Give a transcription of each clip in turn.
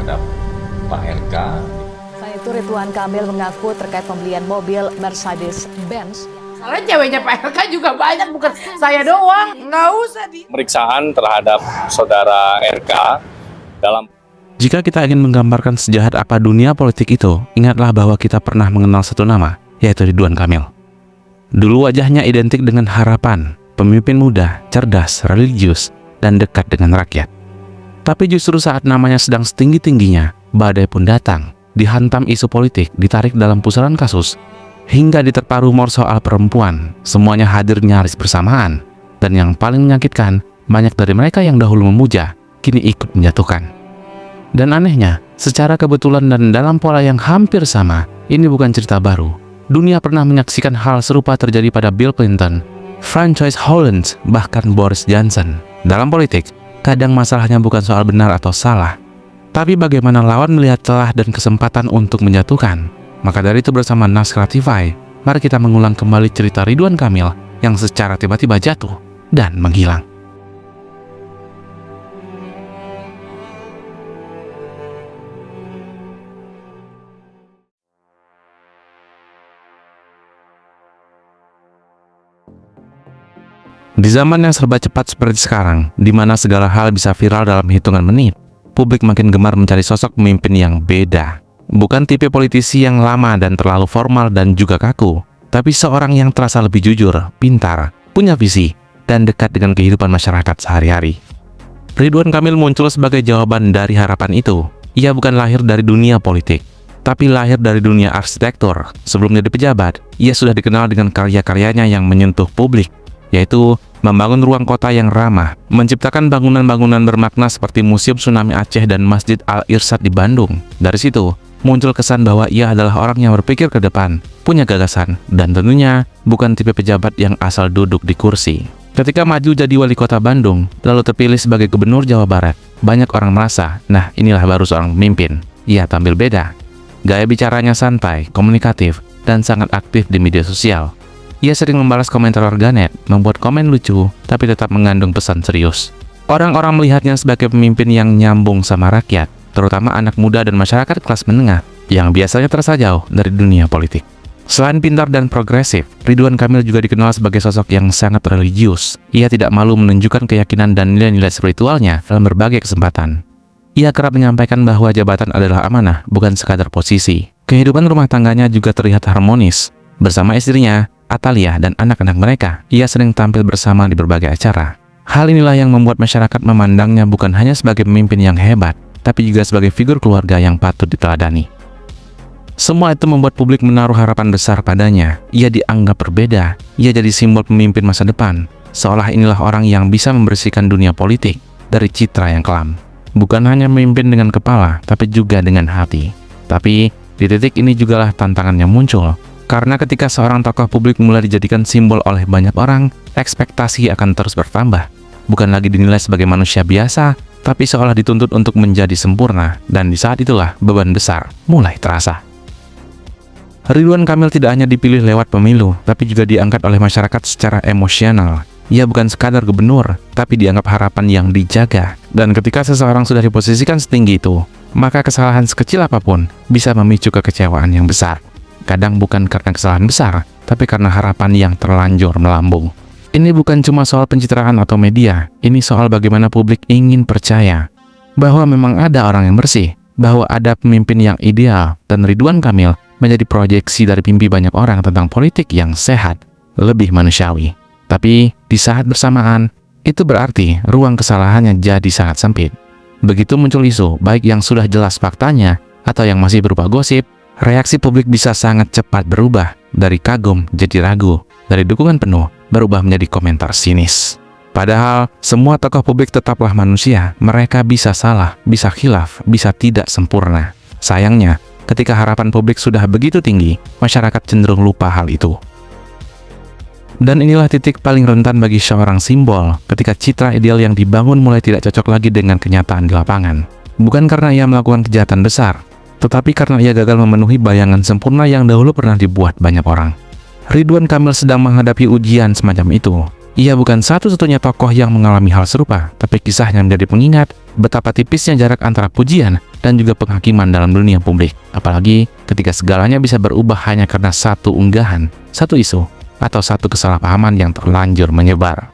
terhadap Pak RK. Selain itu, Ridwan Kamil mengaku terkait pembelian mobil Mercedes-Benz. Soalnya ceweknya Pak RK juga banyak, bukan saya doang. Nggak usah Pemeriksaan terhadap saudara RK dalam. Jika kita ingin menggambarkan sejahat apa dunia politik itu, ingatlah bahwa kita pernah mengenal satu nama, yaitu Ridwan Kamil. Dulu wajahnya identik dengan harapan, pemimpin muda, cerdas, religius, dan dekat dengan rakyat. Tapi justru saat namanya sedang setinggi-tingginya, badai pun datang, dihantam isu politik, ditarik dalam pusaran kasus, hingga diterpa rumor soal perempuan. Semuanya hadir nyaris bersamaan, dan yang paling menyakitkan, banyak dari mereka yang dahulu memuja, kini ikut menjatuhkan. Dan anehnya, secara kebetulan dan dalam pola yang hampir sama, ini bukan cerita baru. Dunia pernah menyaksikan hal serupa terjadi pada Bill Clinton, Frances Hollande, bahkan Boris Johnson. Dalam politik, kadang masalahnya bukan soal benar atau salah, tapi bagaimana lawan melihat celah dan kesempatan untuk menjatuhkan. Maka dari itu bersama Naskratify, mari kita mengulang kembali cerita Ridwan Kamil yang secara tiba-tiba jatuh dan menghilang. Di zaman yang serba cepat seperti sekarang, di mana segala hal bisa viral dalam hitungan menit, publik makin gemar mencari sosok pemimpin yang beda. Bukan tipe politisi yang lama dan terlalu formal dan juga kaku, tapi seorang yang terasa lebih jujur, pintar, punya visi, dan dekat dengan kehidupan masyarakat sehari-hari. Ridwan Kamil muncul sebagai jawaban dari harapan itu. Ia bukan lahir dari dunia politik, tapi lahir dari dunia arsitektur. Sebelum jadi pejabat, ia sudah dikenal dengan karya-karyanya yang menyentuh publik, yaitu membangun ruang kota yang ramah, menciptakan bangunan-bangunan bermakna seperti Museum Tsunami Aceh dan Masjid Al-Irsyad di Bandung. Dari situ, muncul kesan bahwa ia adalah orang yang berpikir ke depan, punya gagasan, dan tentunya bukan tipe pejabat yang asal duduk di kursi. Ketika maju jadi wali kota Bandung, lalu terpilih sebagai gubernur Jawa Barat, banyak orang merasa, nah inilah baru seorang pemimpin. Ia tampil beda. Gaya bicaranya santai, komunikatif, dan sangat aktif di media sosial. Ia sering membalas komentar warganet, membuat komen lucu, tapi tetap mengandung pesan serius. Orang-orang melihatnya sebagai pemimpin yang nyambung sama rakyat, terutama anak muda dan masyarakat kelas menengah, yang biasanya terasa jauh dari dunia politik. Selain pintar dan progresif, Ridwan Kamil juga dikenal sebagai sosok yang sangat religius. Ia tidak malu menunjukkan keyakinan dan nilai-nilai spiritualnya dalam berbagai kesempatan. Ia kerap menyampaikan bahwa jabatan adalah amanah, bukan sekadar posisi. Kehidupan rumah tangganya juga terlihat harmonis. Bersama istrinya, Atalia, dan anak-anak mereka, ia sering tampil bersama di berbagai acara. Hal inilah yang membuat masyarakat memandangnya bukan hanya sebagai pemimpin yang hebat, tapi juga sebagai figur keluarga yang patut diteladani. Semua itu membuat publik menaruh harapan besar padanya. Ia dianggap berbeda, ia jadi simbol pemimpin masa depan, seolah inilah orang yang bisa membersihkan dunia politik dari citra yang kelam. Bukan hanya memimpin dengan kepala, tapi juga dengan hati. Tapi, di titik ini jugalah tantangannya muncul. Karena ketika seorang tokoh publik mulai dijadikan simbol oleh banyak orang, ekspektasi akan terus bertambah. Bukan lagi dinilai sebagai manusia biasa, tapi seolah dituntut untuk menjadi sempurna. Dan di saat itulah beban besar mulai terasa. Ridwan Kamil tidak hanya dipilih lewat pemilu, tapi juga diangkat oleh masyarakat secara emosional. Ia bukan sekadar gubernur, tapi dianggap harapan yang dijaga. Dan ketika seseorang sudah diposisikan setinggi itu, maka kesalahan sekecil apapun bisa memicu kekecewaan yang besar. Kadang bukan karena kesalahan besar, tapi karena harapan yang terlanjur melambung. Ini bukan cuma soal pencitraan atau media, ini soal bagaimana publik ingin percaya bahwa memang ada orang yang bersih, bahwa ada pemimpin yang ideal, dan Ridwan Kamil menjadi proyeksi dari mimpi banyak orang tentang politik yang sehat, lebih manusiawi. Tapi di saat bersamaan, itu berarti ruang kesalahannya jadi sangat sempit. Begitu muncul isu, baik yang sudah jelas faktanya, atau yang masih berupa gosip, reaksi publik bisa sangat cepat berubah, dari kagum jadi ragu, dari dukungan penuh berubah menjadi komentar sinis. Padahal, semua tokoh publik tetaplah manusia, mereka bisa salah, bisa khilaf, bisa tidak sempurna. Sayangnya, ketika harapan publik sudah begitu tinggi, masyarakat cenderung lupa hal itu. Dan inilah titik paling rentan bagi seorang simbol, ketika citra ideal yang dibangun mulai tidak cocok lagi dengan kenyataan di lapangan. Bukan karena ia melakukan kejahatan besar, tetapi karena ia gagal memenuhi bayangan sempurna yang dahulu pernah dibuat banyak orang. Ridwan Kamil sedang menghadapi ujian semacam itu. Ia bukan satu-satunya tokoh yang mengalami hal serupa, tapi kisahnya menjadi pengingat betapa tipisnya jarak antara pujian dan juga penghakiman dalam dunia publik. Apalagi ketika segalanya bisa berubah hanya karena satu unggahan, satu isu, atau satu kesalahpahaman yang terlanjur menyebar.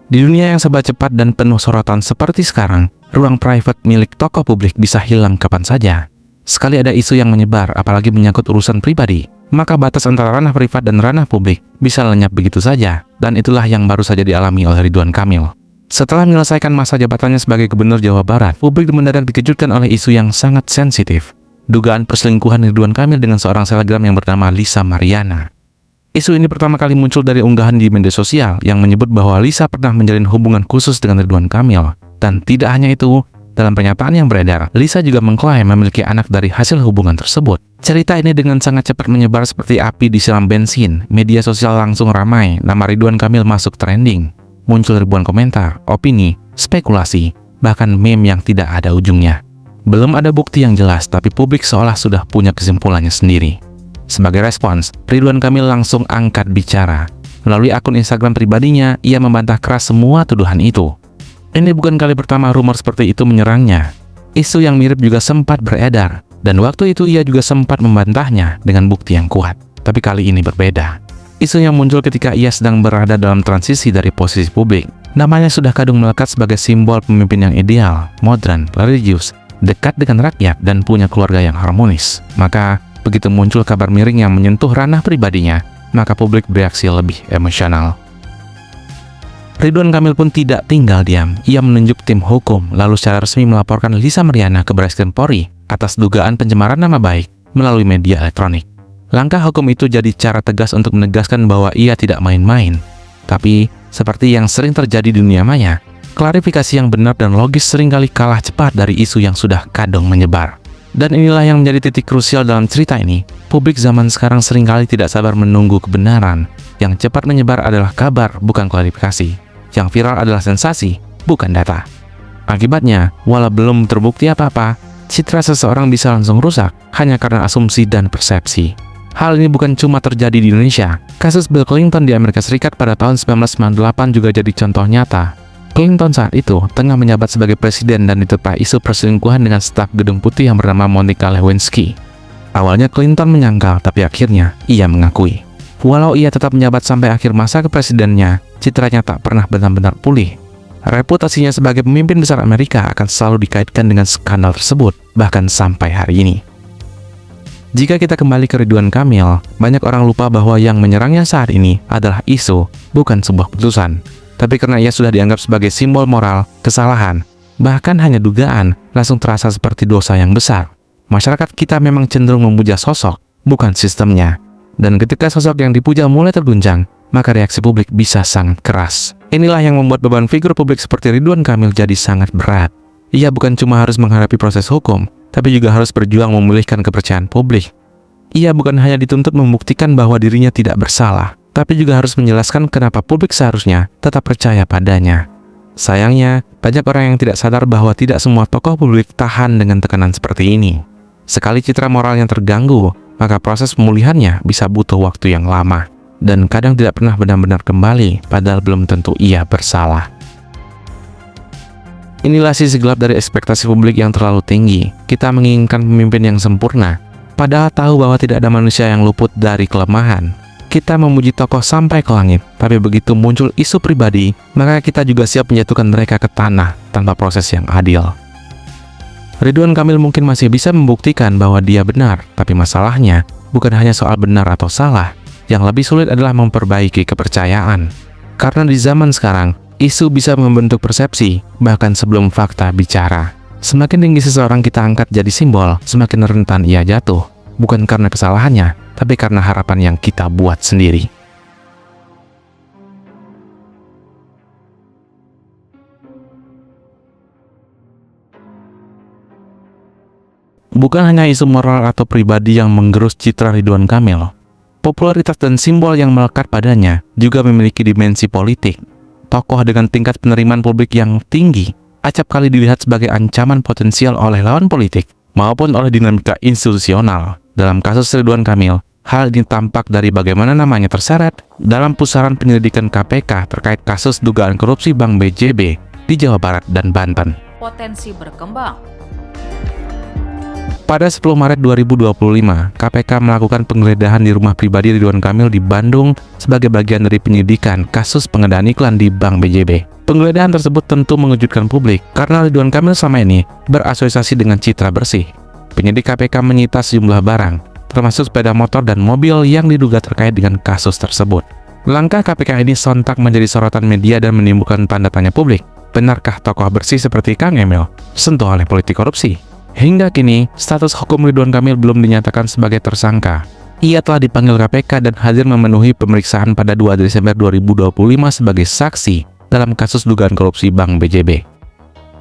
Di dunia yang serba cepat dan penuh sorotan seperti sekarang, ruang private milik tokoh publik bisa hilang kapan saja. Sekali ada isu yang menyebar, apalagi menyangkut urusan pribadi, maka batas antara ranah privat dan ranah publik bisa lenyap begitu saja, dan itulah yang baru saja dialami oleh Ridwan Kamil. Setelah menyelesaikan masa jabatannya sebagai Gubernur Jawa Barat, publik mendadak dikejutkan oleh isu yang sangat sensitif. Dugaan perselingkuhan Ridwan Kamil dengan seorang selebgram yang bernama Lisa Mariana. Isu ini pertama kali muncul dari unggahan di media sosial yang menyebut bahwa Lisa pernah menjalin hubungan khusus dengan Ridwan Kamil. Dan tidak hanya itu, dalam pernyataan yang beredar, Lisa juga mengklaim memiliki anak dari hasil hubungan tersebut. Cerita ini dengan sangat cepat menyebar seperti api disiram bensin. Media sosial langsung ramai, nama Ridwan Kamil masuk trending. Muncul ribuan komentar, opini, spekulasi, bahkan meme yang tidak ada ujungnya. Belum ada bukti yang jelas, tapi publik seolah sudah punya kesimpulannya sendiri. Sebagai respons, Ridwan Kamil langsung angkat bicara. Melalui akun Instagram pribadinya, ia membantah keras semua tuduhan itu. Ini bukan kali pertama rumor seperti itu menyerangnya. Isu yang mirip juga sempat beredar, dan waktu itu ia juga sempat membantahnya dengan bukti yang kuat. Tapi kali ini berbeda. Isu yang muncul ketika ia sedang berada dalam transisi dari posisi publik. Namanya sudah kadung melekat sebagai simbol pemimpin yang ideal, modern, religius, dekat dengan rakyat, dan punya keluarga yang harmonis. Maka, begitu muncul kabar miring yang menyentuh ranah pribadinya, maka publik bereaksi lebih emosional. Ridwan Kamil pun tidak tinggal diam. Ia menunjuk tim hukum, lalu secara resmi melaporkan Lisa Mariana ke Bareskrim Polri atas dugaan pencemaran nama baik melalui media elektronik. Langkah hukum itu jadi cara tegas untuk menegaskan bahwa ia tidak main-main. Tapi, seperti yang sering terjadi di dunia maya, klarifikasi yang benar dan logis seringkali kalah cepat dari isu yang sudah kadung menyebar. Dan inilah yang menjadi titik krusial dalam cerita ini. Publik zaman sekarang seringkali tidak sabar menunggu kebenaran. Yang cepat menyebar adalah kabar, bukan klarifikasi. Yang viral adalah sensasi, bukan data. Akibatnya, walau belum terbukti apa-apa, citra seseorang bisa langsung rusak hanya karena asumsi dan persepsi. Hal ini bukan cuma terjadi di Indonesia. Kasus Bill Clinton di Amerika Serikat pada tahun 1998 juga jadi contoh nyata. Clinton saat itu tengah menjabat sebagai presiden dan diterpa isu perselingkuhan dengan staf Gedung Putih yang bernama Monica Lewinsky. Awalnya Clinton menyangkal, tapi akhirnya ia mengakui. Walau ia tetap menjabat sampai akhir masa kepresidennya, citranya tak pernah benar-benar pulih. Reputasinya sebagai pemimpin besar Amerika akan selalu dikaitkan dengan skandal tersebut, bahkan sampai hari ini. Jika kita kembali ke Ridwan Kamil, banyak orang lupa bahwa yang menyerangnya saat ini adalah isu, bukan sebuah putusan. Tapi karena ia sudah dianggap sebagai simbol moral, kesalahan, bahkan hanya dugaan, langsung terasa seperti dosa yang besar. Masyarakat kita memang cenderung memuja sosok, bukan sistemnya. Dan ketika sosok yang dipuja mulai terguncang, maka reaksi publik bisa sangat keras. Inilah yang membuat beban figur publik seperti Ridwan Kamil jadi sangat berat. Ia bukan cuma harus menghadapi proses hukum, tapi juga harus berjuang memulihkan kepercayaan publik. Ia bukan hanya dituntut membuktikan bahwa dirinya tidak bersalah, tapi juga harus menjelaskan kenapa publik seharusnya tetap percaya padanya. Sayangnya, banyak orang yang tidak sadar bahwa tidak semua tokoh publik tahan dengan tekanan seperti ini. Sekali citra moralnya terganggu, maka proses pemulihannya bisa butuh waktu yang lama, dan kadang tidak pernah benar-benar kembali, padahal belum tentu ia bersalah. Inilah sisi gelap dari ekspektasi publik yang terlalu tinggi. Kita menginginkan pemimpin yang sempurna, padahal tahu bahwa tidak ada manusia yang luput dari kelemahan. Kita memuji tokoh sampai ke langit, tapi begitu muncul isu pribadi, maka kita juga siap menjatuhkan mereka ke tanah tanpa proses yang adil. Ridwan Kamil mungkin masih bisa membuktikan bahwa dia benar, tapi masalahnya bukan hanya soal benar atau salah. Yang lebih sulit adalah memperbaiki kepercayaan. Karena di zaman sekarang, isu bisa membentuk persepsi, bahkan sebelum fakta bicara. Semakin tinggi seseorang kita angkat jadi simbol, semakin rentan ia jatuh. Bukan karena kesalahannya, tapi karena harapan yang kita buat sendiri. Bukan hanya isu moral atau pribadi yang menggerus citra Ridwan Kamil. Popularitas dan simbol yang melekat padanya juga memiliki dimensi politik. Tokoh dengan tingkat penerimaan publik yang tinggi acap kali dilihat sebagai ancaman potensial oleh lawan politik maupun oleh dinamika institusional. Dalam kasus Ridwan Kamil, Hal ini tampak dari bagaimana namanya terseret dalam pusaran penyelidikan KPK terkait kasus dugaan korupsi Bank BJB di Jawa Barat dan Banten. Potensi berkembang. Pada 10 Maret 2025, KPK melakukan penggeledahan di rumah pribadi Ridwan Kamil di Bandung sebagai bagian dari penyidikan kasus pengadaan iklan di Bank BJB. Penggeledahan tersebut tentu mengejutkan publik karena Ridwan Kamil selama ini berasosiasi dengan citra bersih. Penyidik KPK menyita sejumlah barang, termasuk sepeda motor dan mobil yang diduga terkait dengan kasus tersebut. Langkah KPK ini sontak menjadi sorotan media dan menimbulkan tanda tanya publik. Benarkah tokoh bersih seperti Kang Emil sentuh oleh politik korupsi? Hingga kini, status hukum Ridwan Kamil belum dinyatakan sebagai tersangka. Ia telah dipanggil KPK dan hadir memenuhi pemeriksaan pada 2 Desember 2025 sebagai saksi dalam kasus dugaan korupsi Bank BJB.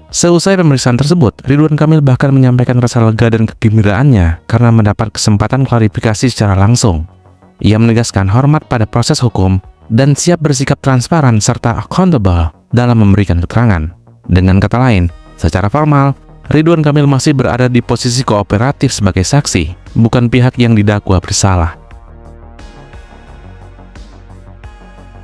Seusai pemeriksaan tersebut, Ridwan Kamil bahkan menyampaikan rasa lega dan kegembiraannya karena mendapat kesempatan klarifikasi secara langsung. Ia menegaskan hormat pada proses hukum dan siap bersikap transparan serta accountable dalam memberikan keterangan. Dengan kata lain, secara formal, Ridwan Kamil masih berada di posisi kooperatif sebagai saksi, bukan pihak yang didakwa bersalah.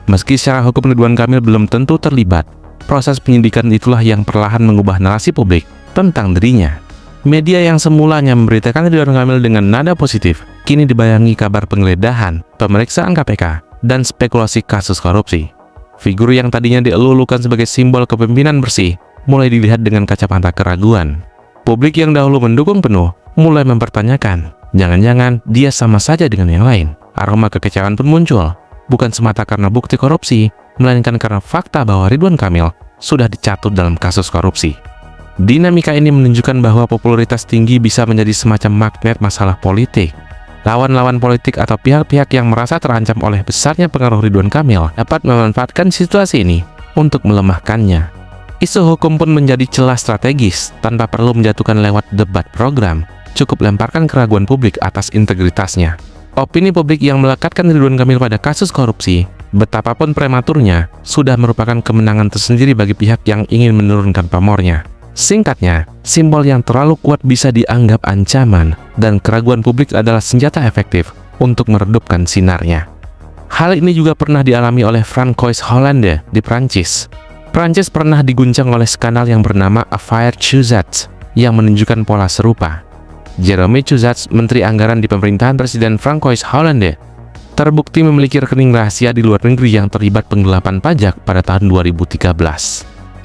Meski secara hukum Ridwan Kamil belum tentu terlibat, proses penyidikan itulah yang perlahan mengubah narasi publik tentang dirinya. Media yang semulanya memberitakan Ridwan Kamil dengan nada positif, kini dibayangi kabar penggeledahan, pemeriksaan KPK, dan spekulasi kasus korupsi. Figur yang tadinya dielulukan sebagai simbol kepemimpinan bersih, mulai dilihat dengan kacamata keraguan. Publik yang dahulu mendukung penuh, mulai mempertanyakan, jangan-jangan dia sama saja dengan yang lain. Aroma kekecewaan pun muncul, bukan semata karena bukti korupsi, melainkan karena fakta bahwa Ridwan Kamil sudah dicatut dalam kasus korupsi. Dinamika ini menunjukkan bahwa popularitas tinggi bisa menjadi semacam magnet masalah politik. Lawan-lawan politik atau pihak-pihak yang merasa terancam oleh besarnya pengaruh Ridwan Kamil dapat memanfaatkan situasi ini untuk melemahkannya. Isu hukum pun menjadi celah strategis tanpa perlu menjatuhkan lewat debat program, cukup lemparkan keraguan publik atas integritasnya. Opini publik yang melekatkan Ridwan Kamil pada kasus korupsi, betapapun prematurnya, sudah merupakan kemenangan tersendiri bagi pihak yang ingin menurunkan pamornya. Singkatnya, simbol yang terlalu kuat bisa dianggap ancaman, dan keraguan publik adalah senjata efektif untuk meredupkan sinarnya. Hal ini juga pernah dialami oleh Francois Hollande di Prancis. Prancis pernah diguncang oleh skandal yang bernama Affaire Chouzat, yang menunjukkan pola serupa. Jerome Chouzat, menteri anggaran di pemerintahan Presiden Francois Hollande, terbukti memiliki rekening rahasia di luar negeri yang terlibat penggelapan pajak pada tahun 2013.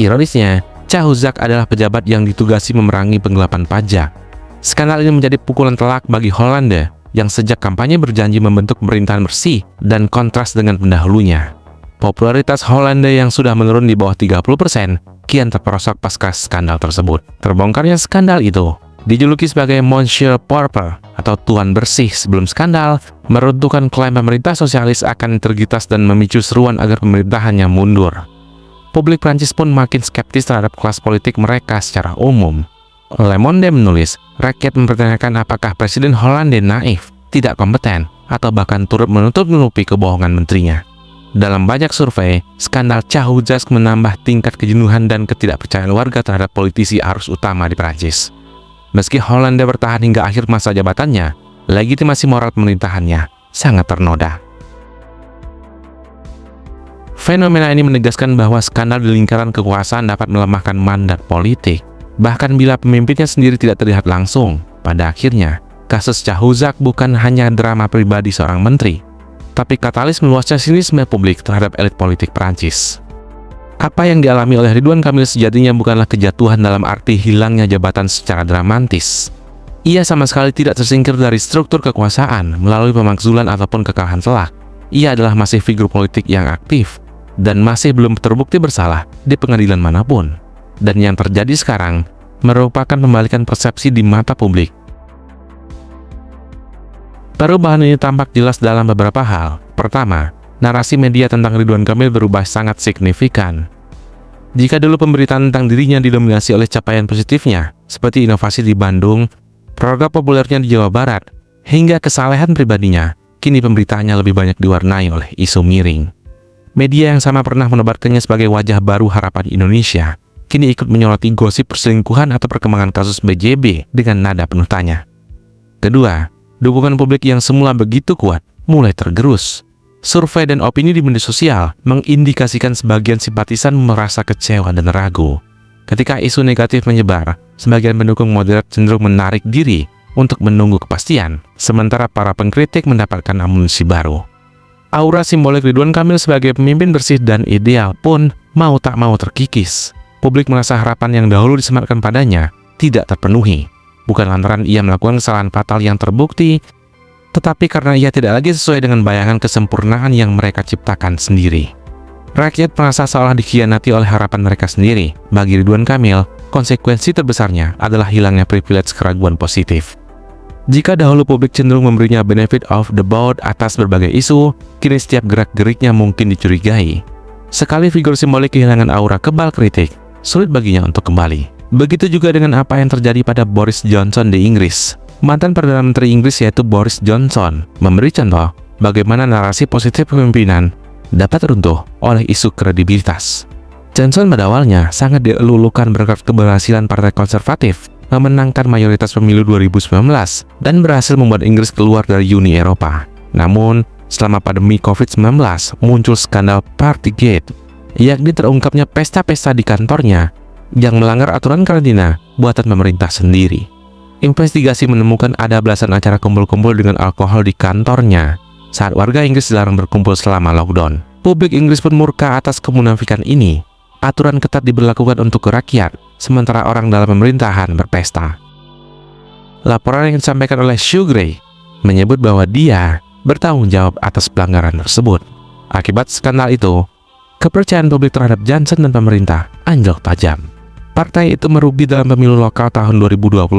Ironisnya, Chouzat adalah pejabat yang ditugasi memerangi penggelapan pajak. Skandal ini menjadi pukulan telak bagi Hollande yang sejak kampanye berjanji membentuk pemerintahan bersih dan kontras dengan pendahulunya. Popularitas Hollande yang sudah menurun di bawah 30% kian terperosok pasca skandal tersebut. Terbongkarnya skandal itu dijuluki sebagai Monsieur Purple atau Tuan Bersih sebelum skandal, meruntuhkan klaim pemerintah sosialis akan integritas dan memicu seruan agar pemerintahannya mundur. Publik Prancis pun makin skeptis terhadap kelas politik mereka secara umum. Le Monde menulis, rakyat mempertanyakan apakah Presiden Hollande naif, tidak kompeten, atau bahkan turut menutup-nutupi kebohongan menterinya. Dalam banyak survei, skandal Chouzat menambah tingkat kejenuhan dan ketidakpercayaan warga terhadap politisi arus utama di Prancis. Meski Hollande bertahan hingga akhir masa jabatannya, legitimasi moral pemerintahannya sangat ternoda. Fenomena ini menegaskan bahwa skandal di lingkaran kekuasaan dapat melemahkan mandat politik, bahkan bila pemimpinnya sendiri tidak terlihat langsung. Pada akhirnya, kasus Chouzat bukan hanya drama pribadi seorang menteri, tapi katalis meluasnya sinisme publik terhadap elit politik Prancis. Apa yang dialami oleh Ridwan Kamil sejatinya bukanlah kejatuhan dalam arti hilangnya jabatan secara dramatis. Ia sama sekali tidak tersingkir dari struktur kekuasaan melalui pemakzulan ataupun kekalahan telak. Ia adalah masih figur politik yang aktif dan masih belum terbukti bersalah di pengadilan manapun. Dan yang terjadi sekarang merupakan pembalikan persepsi di mata publik. Perubahan ini tampak jelas dalam beberapa hal. Pertama, narasi media tentang Ridwan Kamil berubah sangat signifikan. Jika dulu pemberitaan tentang dirinya didominasi oleh capaian positifnya, seperti inovasi di Bandung, program populernya di Jawa Barat, hingga kesalehan pribadinya, kini pemberitaannya lebih banyak diwarnai oleh isu miring. Media yang sama pernah menobatkannya sebagai wajah baru harapan Indonesia, kini ikut menyoroti gosip perselingkuhan atau perkembangan kasus BJB dengan nada penuh tanya. Kedua, dukungan publik yang semula begitu kuat mulai tergerus. Survei dan opini di media sosial mengindikasikan sebagian simpatisan merasa kecewa dan ragu. Ketika isu negatif menyebar, sebagian pendukung moderat cenderung menarik diri untuk menunggu kepastian, sementara para pengkritik mendapatkan amunisi baru. Aura simbolik Ridwan Kamil sebagai pemimpin bersih dan ideal pun mau tak mau terkikis. Publik merasa harapan yang dahulu disematkan padanya tidak terpenuhi, bukan lantaran ia melakukan kesalahan fatal yang terbukti, tetapi karena ia tidak lagi sesuai dengan bayangan kesempurnaan yang mereka ciptakan sendiri. Rakyat merasa seolah dikhianati oleh harapan mereka sendiri. Bagi Ridwan Kamil, konsekuensi terbesarnya adalah hilangnya privilege keraguan positif. Jika dahulu publik cenderung memberinya benefit of the doubt atas berbagai isu, kini setiap gerak-geriknya mungkin dicurigai. Sekali figur simbolik kehilangan aura kebal kritik, sulit baginya untuk kembali. Begitu juga dengan apa yang terjadi pada Boris Johnson di Inggris. Mantan Perdana Menteri Inggris yaitu Boris Johnson memberi contoh bagaimana narasi positif kepemimpinan dapat runtuh oleh isu kredibilitas. Johnson pada awalnya sangat dielulukan berkat keberhasilan Partai Konservatif memenangkan mayoritas pemilu 2019 dan berhasil membuat Inggris keluar dari Uni Eropa. Namun, selama pandemi COVID-19 muncul skandal Partygate, yakni terungkapnya pesta-pesta di kantornya yang melanggar aturan karantina buatan pemerintah sendiri. Investigasi menemukan ada belasan acara kumpul-kumpul dengan alkohol di kantornya saat warga Inggris dilarang berkumpul selama lockdown. Publik Inggris pun murka atas kemunafikan ini. Aturan ketat diberlakukan untuk rakyat, sementara orang dalam pemerintahan berpesta. Laporan yang disampaikan oleh Sue Gray menyebut bahwa dia bertanggung jawab atas pelanggaran tersebut. Akibat skandal itu, kepercayaan publik terhadap Johnson dan pemerintah anjlok tajam. Partai itu merugi dalam pemilu lokal tahun 2022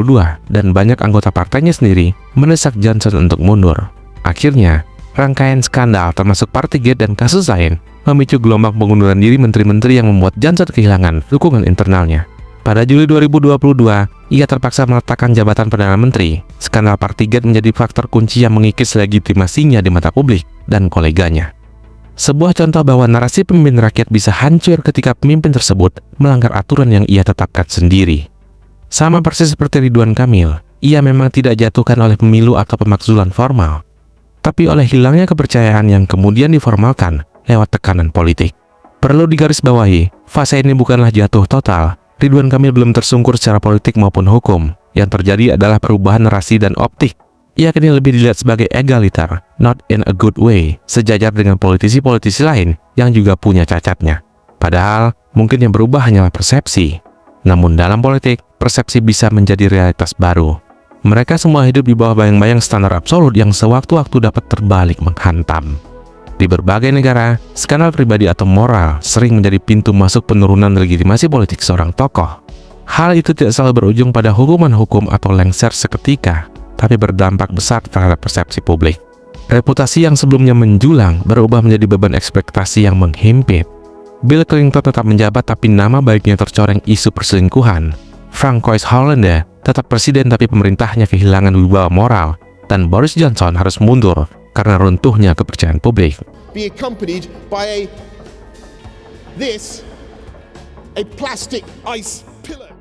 dan banyak anggota partainya sendiri mendesak Johnson untuk mundur. Akhirnya, rangkaian skandal termasuk Partygate dan kasus lain memicu gelombang pengunduran diri menteri-menteri yang membuat Johnson kehilangan dukungan internalnya. Pada Juli 2022, ia terpaksa meletakkan jabatan Perdana Menteri. Skandal Partygate menjadi faktor kunci yang mengikis legitimasinya di mata publik dan koleganya. Sebuah contoh bahwa narasi pemimpin rakyat bisa hancur ketika pemimpin tersebut melanggar aturan yang ia tetapkan sendiri. Sama persis seperti Ridwan Kamil, ia memang tidak jatuhkan oleh pemilu atau pemakzulan formal, tapi oleh hilangnya kepercayaan yang kemudian diformalkan lewat tekanan politik. Perlu digarisbawahi, fase ini bukanlah jatuh total. Ridwan Kamil belum tersungkur secara politik maupun hukum. Yang terjadi adalah perubahan narasi dan optik. Ia kini lebih dilihat sebagai egaliter, not in a good way, sejajar dengan politisi-politisi lain yang juga punya cacatnya. Padahal, mungkin yang berubah hanyalah persepsi. Namun dalam politik, persepsi bisa menjadi realitas baru. Mereka semua hidup di bawah bayang-bayang standar absolut yang sewaktu-waktu dapat terbalik menghantam. Di berbagai negara, skandal pribadi atau moral sering menjadi pintu masuk penurunan legitimasi politik seorang tokoh. Hal itu tidak selalu berujung pada hukuman hukum atau lengser seketika, tapi berdampak besar terhadap persepsi publik. Reputasi yang sebelumnya menjulang berubah menjadi beban ekspektasi yang menghimpit. Bill Clinton tetap menjabat tapi nama baiknya tercoreng isu perselingkuhan. Francois Hollande tetap presiden tapi pemerintahnya kehilangan wibawa moral. Dan Boris Johnson harus mundur karena runtuhnya kepercayaan publik. Be accompanied by a plastic ice pillow.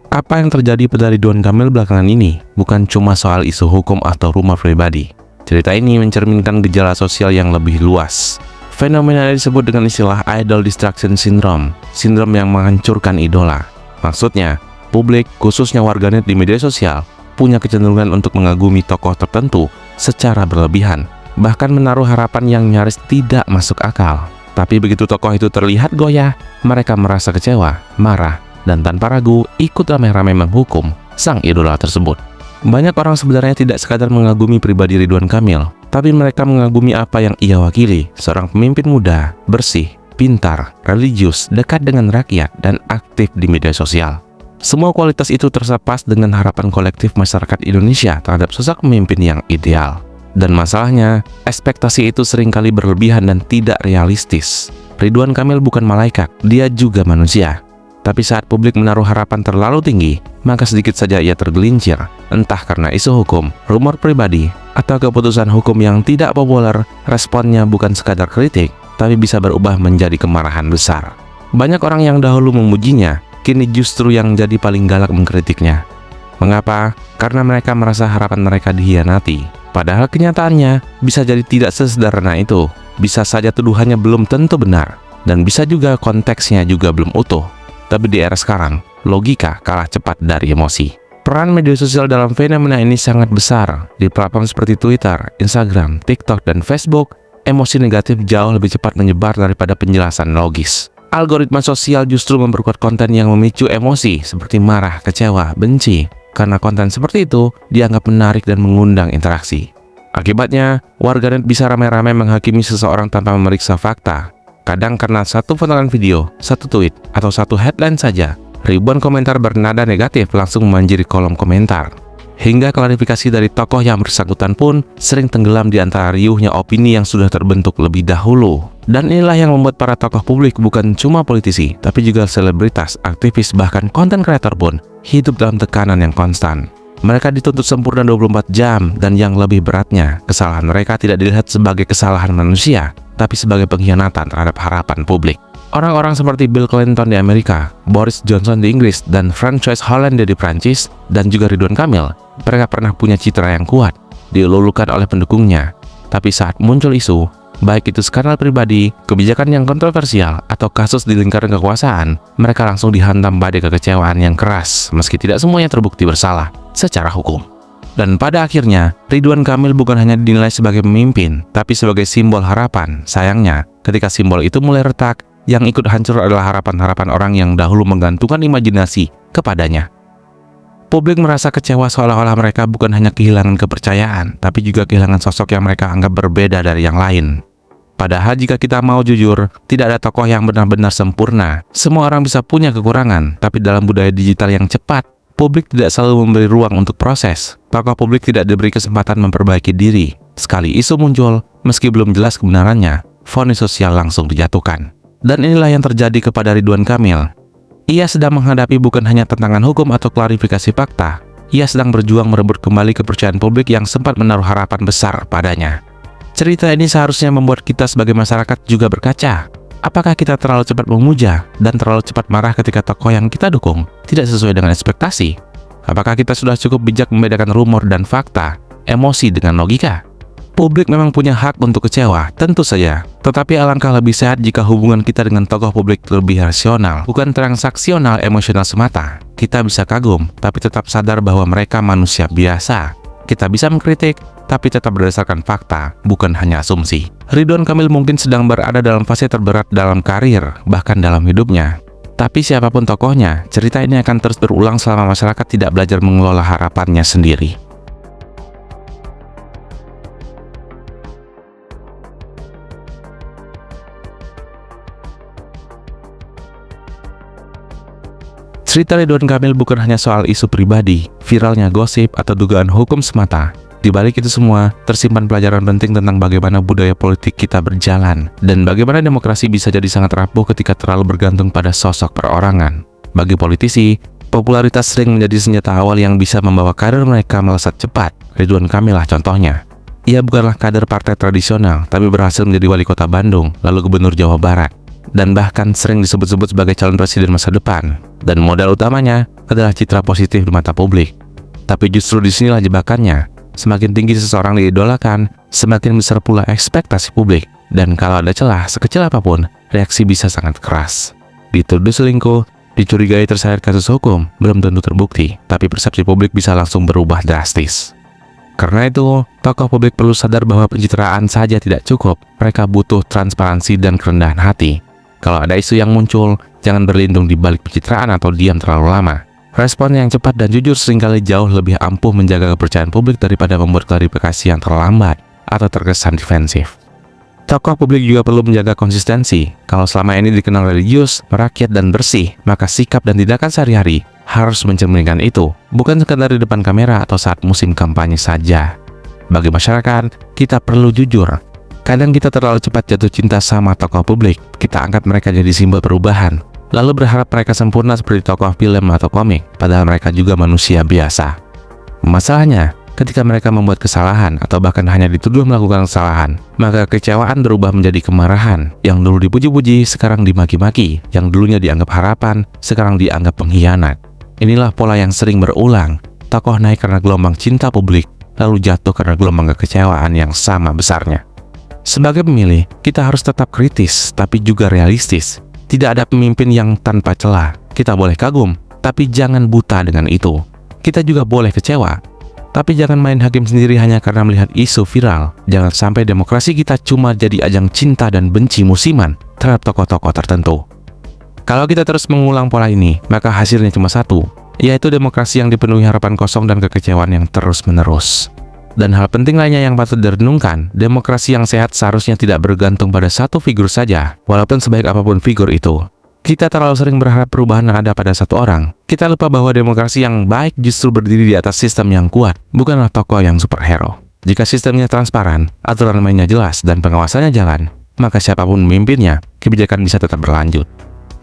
Apa yang terjadi pada Ridwan Kamil belakangan ini bukan cuma soal isu hukum atau rumah pribadi. Cerita ini mencerminkan gejala sosial yang lebih luas. Fenomena disebut dengan istilah idol distraction syndrome, sindrom yang menghancurkan idola. Maksudnya, publik, khususnya warganet di media sosial, punya kecenderungan untuk mengagumi tokoh tertentu secara berlebihan, bahkan menaruh harapan yang nyaris tidak masuk akal. Tapi begitu tokoh itu terlihat goyah, mereka merasa kecewa, marah, dan tanpa ragu ikut ramai-ramai menghukum sang idola tersebut. Banyak orang sebenarnya tidak sekadar mengagumi pribadi Ridwan Kamil, tapi mereka mengagumi apa yang ia wakili, seorang pemimpin muda, bersih, pintar, religius, dekat dengan rakyat, dan aktif di media sosial. Semua kualitas itu tersapas dengan harapan kolektif masyarakat Indonesia terhadap sosok pemimpin yang ideal. Dan masalahnya, ekspektasi itu seringkali berlebihan dan tidak realistis. Ridwan Kamil bukan malaikat, dia juga manusia. Tapi saat publik menaruh harapan terlalu tinggi, maka sedikit saja ia tergelincir, entah karena isu hukum, rumor pribadi, atau keputusan hukum yang tidak populer. Responnya bukan sekadar kritik, tapi bisa berubah menjadi kemarahan besar. Banyak orang yang dahulu memujinya, kini justru yang jadi paling galak mengkritiknya. Mengapa? Karena mereka merasa harapan mereka dihianati. Padahal kenyataannya bisa jadi tidak sesederhana itu. Bisa saja tuduhannya belum tentu benar, dan bisa juga konteksnya juga belum utuh. Tapi di era sekarang, logika kalah cepat dari emosi. Peran media sosial dalam fenomena ini sangat besar. Di platform seperti Twitter, Instagram, TikTok, dan Facebook, emosi negatif jauh lebih cepat menyebar daripada penjelasan logis. Algoritma sosial justru memperkuat konten yang memicu emosi seperti marah, kecewa, benci. Karena konten seperti itu dianggap menarik dan mengundang interaksi. Akibatnya, warganet bisa ramai-ramai menghakimi seseorang tanpa memeriksa fakta. Kadang karena satu potongan video, satu tweet, atau satu headline saja, ribuan komentar bernada negatif langsung membanjiri kolom komentar. Hingga klarifikasi dari tokoh yang bersangkutan pun sering tenggelam di antara riuhnya opini yang sudah terbentuk lebih dahulu. Dan inilah yang membuat para tokoh publik bukan cuma politisi, tapi juga selebritas, aktivis, bahkan konten kreator pun hidup dalam tekanan yang konstan. Mereka dituntut sempurna 24 jam, dan yang lebih beratnya, kesalahan mereka tidak dilihat sebagai kesalahan manusia, tapi sebagai pengkhianatan terhadap harapan publik. Orang-orang seperti Bill Clinton di Amerika, Boris Johnson di Inggris, dan François Hollande di Prancis, dan juga Ridwan Kamil, mereka pernah punya citra yang kuat, dielulukan oleh pendukungnya. Tapi saat muncul isu, baik itu skandal pribadi, kebijakan yang kontroversial, atau kasus di lingkaran kekuasaan, mereka langsung dihantam badai kekecewaan yang keras, meski tidak semuanya terbukti bersalah secara hukum. Dan pada akhirnya, Ridwan Kamil bukan hanya dinilai sebagai pemimpin, tapi sebagai simbol harapan. Sayangnya, ketika simbol itu mulai retak, yang ikut hancur adalah harapan-harapan orang yang dahulu menggantungkan imajinasi kepadanya. Publik merasa kecewa seolah-olah mereka bukan hanya kehilangan kepercayaan, tapi juga kehilangan sosok yang mereka anggap berbeda dari yang lain. Padahal jika kita mau jujur, tidak ada tokoh yang benar-benar sempurna. Semua orang bisa punya kekurangan, tapi dalam budaya digital yang cepat, publik tidak selalu memberi ruang untuk proses. Tokoh publik tidak diberi kesempatan memperbaiki diri. Sekali isu muncul, meski belum jelas kebenarannya, vonis sosial langsung dijatuhkan. Dan inilah yang terjadi kepada Ridwan Kamil. Ia sedang menghadapi bukan hanya tantangan hukum atau klarifikasi fakta, ia sedang berjuang merebut kembali kepercayaan publik yang sempat menaruh harapan besar padanya. Cerita ini seharusnya membuat kita sebagai masyarakat juga berkaca. Apakah kita terlalu cepat memuja dan terlalu cepat marah ketika tokoh yang kita dukung tidak sesuai dengan ekspektasi? Apakah kita sudah cukup bijak membedakan rumor dan fakta, emosi dengan logika? Publik memang punya hak untuk kecewa, tentu saja. Tetapi alangkah lebih sehat jika hubungan kita dengan tokoh publik lebih rasional, bukan transaksional emosional semata. Kita bisa kagum, tapi tetap sadar bahwa mereka manusia biasa. Kita bisa mengkritik, tapi tetap berdasarkan fakta, bukan hanya asumsi. Ridwan Kamil mungkin sedang berada dalam fase terberat dalam karir, bahkan dalam hidupnya. Tapi siapapun tokohnya, cerita ini akan terus berulang selama masyarakat tidak belajar mengelola harapannya sendiri. Cerita Ridwan Kamil bukan hanya soal isu pribadi, viralnya gosip, atau dugaan hukum semata. Di balik itu semua, tersimpan pelajaran penting tentang bagaimana budaya politik kita berjalan, dan bagaimana demokrasi bisa jadi sangat rapuh ketika terlalu bergantung pada sosok perorangan. Bagi politisi, popularitas sering menjadi senjata awal yang bisa membawa karir mereka melesat cepat. Ridwan Kamil lah contohnya. Ia bukanlah kader partai tradisional, tapi berhasil menjadi wali kota Bandung, lalu gubernur Jawa Barat, dan bahkan sering disebut-sebut sebagai calon presiden masa depan. Dan modal utamanya adalah citra positif di mata publik. Tapi justru disinilah jebakannya. Semakin tinggi seseorang diidolakan, semakin besar pula ekspektasi publik. Dan kalau ada celah sekecil apapun, reaksi bisa sangat keras. Dituduh selingkuh, dicurigai terseret kasus hukum, belum tentu terbukti, tapi persepsi publik bisa langsung berubah drastis. Karena itu, tokoh publik perlu sadar bahwa pencitraan saja tidak cukup. Mereka butuh transparansi dan kerendahan hati. Kalau ada isu yang muncul, jangan berlindung di balik pencitraan atau diam terlalu lama. Respon yang cepat dan jujur seringkali jauh lebih ampuh menjaga kepercayaan publik daripada membuat klarifikasi yang terlambat atau terkesan defensif. Tokoh publik juga perlu menjaga konsistensi. Kalau selama ini dikenal religius, merakyat, dan bersih, maka sikap dan tindakan sehari-hari harus mencerminkan itu, bukan sekadar di depan kamera atau saat musim kampanye saja. Bagi masyarakat, kita perlu jujur. Kadang kita terlalu cepat jatuh cinta sama tokoh publik, kita angkat mereka jadi simbol perubahan, lalu berharap mereka sempurna seperti tokoh film atau komik, padahal mereka juga manusia biasa. Masalahnya, Ketika mereka membuat kesalahan atau bahkan hanya dituduh melakukan kesalahan, maka kecewaan berubah menjadi kemarahan. Yang dulu dipuji-puji, sekarang dimaki-maki. Yang dulunya dianggap harapan, sekarang dianggap pengkhianat. Inilah pola yang sering berulang. Tokoh naik karena gelombang cinta publik, lalu jatuh karena gelombang kekecewaan yang sama besarnya. Sebagai pemilih, kita harus tetap kritis, tapi juga realistis. Tidak ada pemimpin yang tanpa celah. Kita boleh kagum, tapi jangan buta dengan itu. Kita juga boleh kecewa, tapi jangan main hakim sendiri hanya karena melihat isu viral. Jangan sampai demokrasi kita cuma jadi ajang cinta dan benci musiman terhadap tokoh-tokoh tertentu. Kalau kita terus mengulang pola ini, maka hasilnya cuma satu, yaitu demokrasi yang dipenuhi harapan kosong dan kekecewaan yang terus-menerus. Dan hal penting lainnya yang patut direnungkan, demokrasi yang sehat seharusnya tidak bergantung pada satu figur saja, walaupun sebaik apapun figur itu. Kita terlalu sering berharap perubahan ada pada satu orang. Kita lupa bahwa demokrasi yang baik justru berdiri di atas sistem yang kuat, bukanlah tokoh yang superhero. Jika sistemnya transparan, aturan mainnya jelas, dan pengawasannya jalan, maka siapapun memimpinnya, kebijakan bisa tetap berlanjut.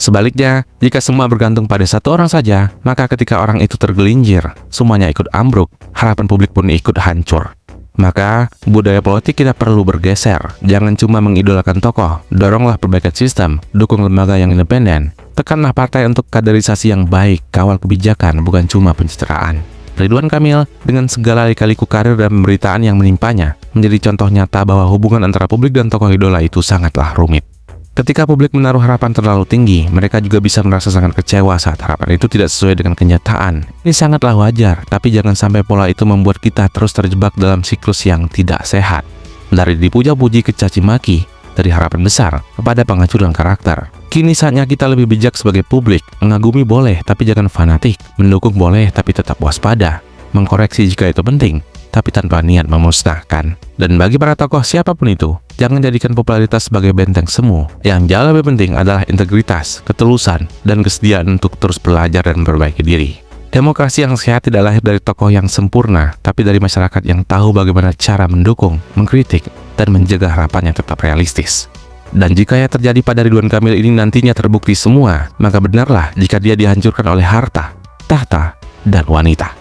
Sebaliknya, jika semua bergantung pada satu orang saja, maka ketika orang itu tergelincir, semuanya ikut ambruk, harapan publik pun ikut hancur. Maka, budaya politik kita perlu bergeser. Jangan cuma mengidolakan tokoh, doronglah perbaikan sistem, dukung lembaga yang independen, tekanlah partai untuk kaderisasi yang baik, kawal kebijakan, bukan cuma pencitraan. Ridwan Kamil, dengan segala lika-liku karir dan pemberitaan yang menimpanya, menjadi contoh nyata bahwa hubungan antara publik dan tokoh idola itu sangatlah rumit. Ketika publik menaruh harapan terlalu tinggi, mereka juga bisa merasa sangat kecewa saat harapan itu tidak sesuai dengan kenyataan. Ini sangatlah wajar, tapi jangan sampai pola itu membuat kita terus terjebak dalam siklus yang tidak sehat. Dari dipuja-puji ke caci maki, dari harapan besar kepada penghancuran karakter. Kini saatnya kita lebih bijak sebagai publik. Mengagumi boleh, tapi jangan fanatik. Mendukung boleh, tapi tetap waspada. Mengkoreksi jika itu penting, tapi tanpa niat memusnahkan. Dan bagi para tokoh siapapun itu, jangan jadikan popularitas sebagai benteng semu. Yang jauh lebih penting adalah integritas, ketulusan, dan kesediaan untuk terus belajar dan memperbaiki diri. Demokrasi yang sehat tidak lahir dari tokoh yang sempurna, tapi dari masyarakat yang tahu bagaimana cara mendukung, mengkritik, dan menjaga harapannya tetap realistis. Dan jika yang terjadi pada Ridwan Kamil ini nantinya terbukti semua, maka benarlah jika dia dihancurkan oleh harta, tahta, dan wanita.